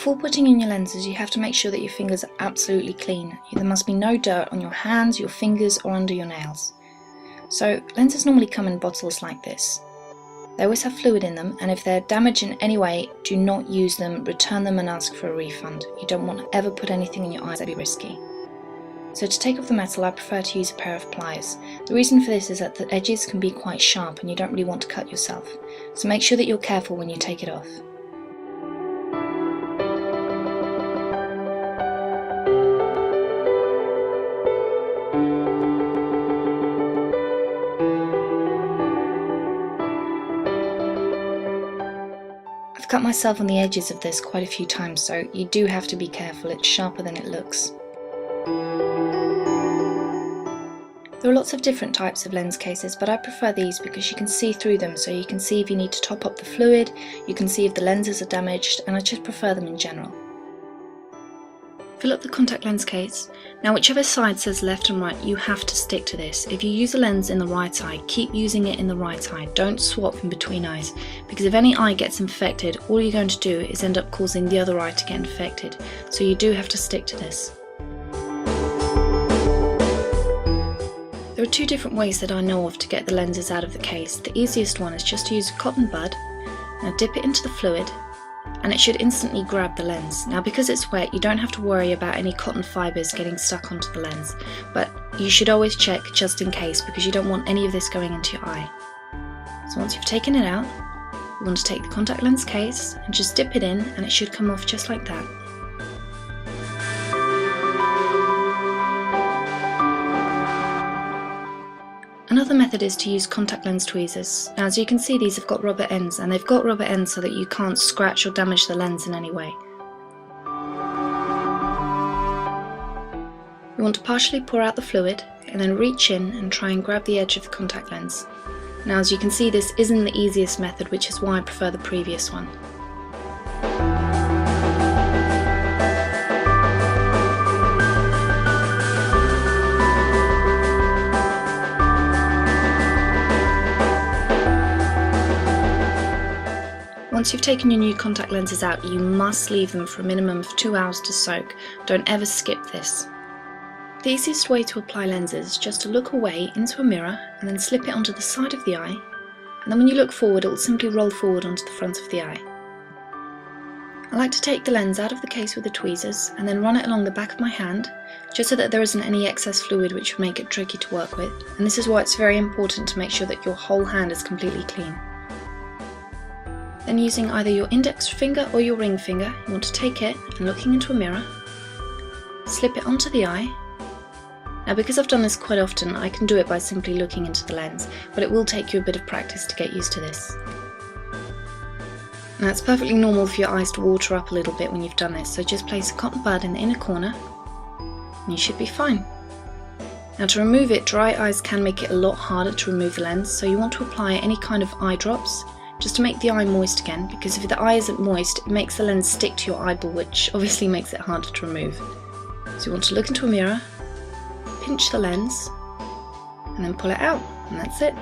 Before putting in your lenses, you have to make sure that your fingers are absolutely clean. There must be no dirt on your hands, your fingers, or under your nails. So lenses normally come in bottles like this. They always have fluid in them, and if they're damaged in any way, do not use them, return them and ask for a refund. You don't want to ever put anything in your eyes, that'd be risky. So to take off the metal, I prefer to use a pair of pliers. The reason for this is that the edges can be quite sharp and you don't really want to cut yourself. So make sure that you're careful when you take it off. I've cut myself on the edges of this quite a few times, so you do have to be careful. It's sharper than it looks. There are lots of different types of lens cases, but I prefer these because you can see through them, so you can see if you need to top up the fluid, you can see if the lenses are damaged, and I just prefer them in general. Fill up the contact lens case. Now whichever side says left and right, you have to stick to this. If you use a lens in the right eye, keep using it in the right eye. Don't swap in between eyes, because if any eye gets infected, all you're going to do is end up causing the other eye to get infected. So you do have to stick to this. There are two different ways that I know of to get the lenses out of the case. The easiest one is just to use a cotton bud. Now dip it into the fluid, and it should instantly grab the lens. Now because it's wet, you don't have to worry about any cotton fibres getting stuck onto the lens, but you should always check just in case, because you don't want any of this going into your eye. So once you've taken it out, you want to take the contact lens case and just dip it in, and it should come off just like that. Another method is to use contact lens tweezers. Now as you can see, these have got rubber ends, and they've got rubber ends so that you can't scratch or damage the lens in any way. You want to partially pour out the fluid and then reach in and try and grab the edge of the contact lens. Now as you can see, this isn't the easiest method, which is why I prefer the previous one. Once you've taken your new contact lenses out, you must leave them for a minimum of 2 hours to soak. Don't ever skip this. The easiest way to apply lenses is just to look away into a mirror and then slip it onto the side of the eye, and then when you look forward, it will simply roll forward onto the front of the eye. I like to take the lens out of the case with the tweezers and then run it along the back of my hand, just so that there isn't any excess fluid which would make it tricky to work with, and this is why it's very important to make sure that your whole hand is completely clean. Then using either your index finger or your ring finger, you want to take it and looking into a mirror, slip it onto the eye. Now because I've done this quite often, I can do it by simply looking into the lens, but it will take you a bit of practice to get used to this. Now it's perfectly normal for your eyes to water up a little bit when you've done this, so just place a cotton bud in the inner corner and you should be fine. Now to remove it, dry eyes can make it a lot harder to remove the lens, so you want to apply any kind of eye drops just to make the eye moist again, because if the eye isn't moist, it makes the lens stick to your eyeball, which obviously makes it harder to remove. So you want to look into a mirror, pinch the lens, and then pull it out, and that's it.